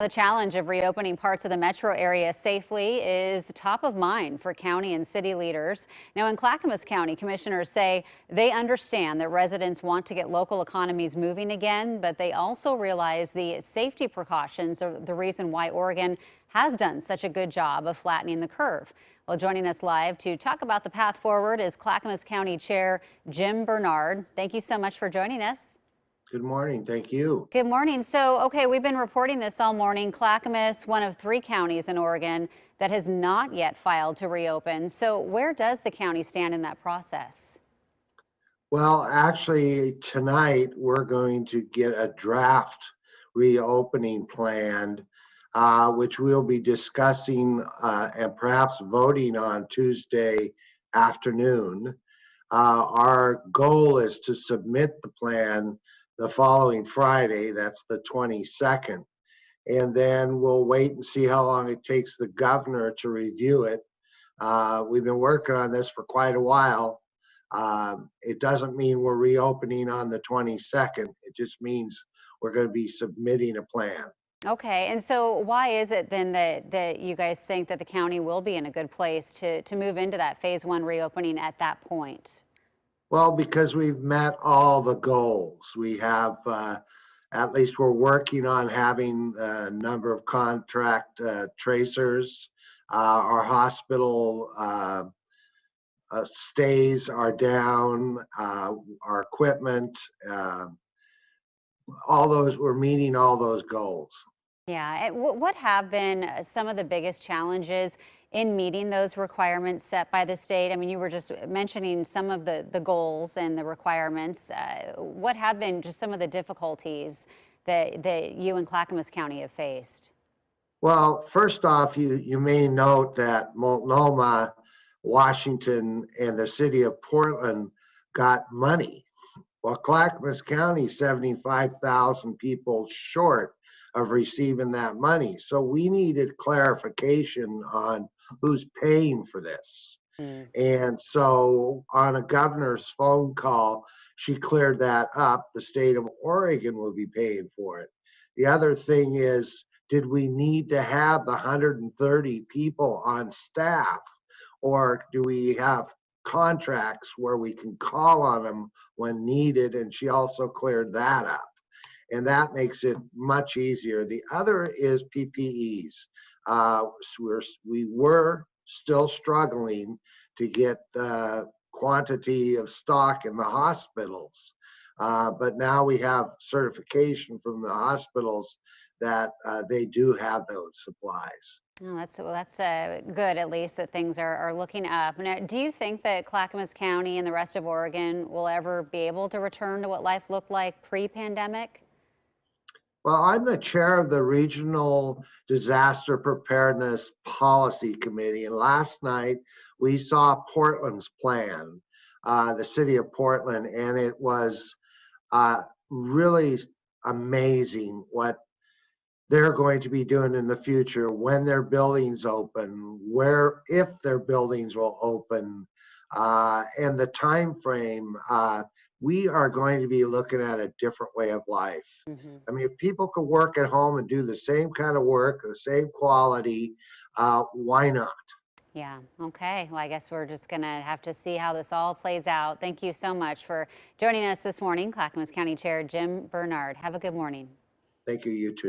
The challenge of reopening parts of the metro area safely is top of mind for county and city leaders. Now, in Clackamas County, commissioners say they understand that residents want to get local economies moving again, but they also realize the safety precautions are the reason why Oregon has done such a good job of flattening the curve. Well, joining us live to talk about the path forward is Clackamas County Chair Jim Bernard. Thank you so much for joining us. Good morning. Thank you. Good morning. So, okay, we've been reporting this all morning. Clackamas, one of 3 counties in Oregon that has not yet filed to reopen. So where does the county stand in that process? Well, actually, tonight we're going to get a draft reopening plan, which we'll be discussing and perhaps voting on Tuesday afternoon. Our goal is to submit the plan the following Friday, that's the 22nd. And then we'll wait and see how long it takes the governor to review it. We've been working on this for quite a while. It doesn't mean we're reopening on the 22nd. It just means we're going to be submitting a plan. Okay, and so why is it then that you guys think that the county will be in a good place to move into that phase 1 reopening at that point? Well, because we've met all the goals. We have, at least we're working on having a number of contract tracers. Our hospital stays are down, our equipment, all those, we're meeting all those goals. Yeah, and what have been some of the biggest challenges in meeting those requirements set by the state? I mean, you were just mentioning some of the goals and the requirements. What have been just some of the difficulties that you and Clackamas County have faced? Well, first off, you may note that Multnomah, Washington, and the city of Portland got money. Well, Clackamas County, 75,000 people short of receiving that money. So we needed clarification on who's paying for this. And so on a governor's phone call, she cleared that up. The state of Oregon will be paying for it. The other thing is, did we need to have the 130 people on staff? Or do we have contracts where we can call on them when needed? And she also cleared that up. And that makes it much easier. The other is PPEs. We were still struggling to get the quantity of stock in the hospitals. But now we have certification from the hospitals that they do have those supplies. Oh, that's good, at least that things are looking up. Now, do you think that Clackamas County and the rest of Oregon will ever be able to return to what life looked like pre-pandemic? Well, I'm the chair of the Regional Disaster Preparedness Policy Committee, and last night we saw Portland's plan, the city of Portland, and it was really amazing what they're going to be doing in the future when their buildings open, where if their buildings will open, and the time frame. We are going to be looking at a different way of life. I mean, if people could work at home and do the same kind of work, the same quality, why not? Yeah, okay. Well, I guess we're just going to have to see how this all plays out. Thank you so much for joining us this morning, Clackamas County Chair Jim Bernard. Have a good morning. Thank you, you too.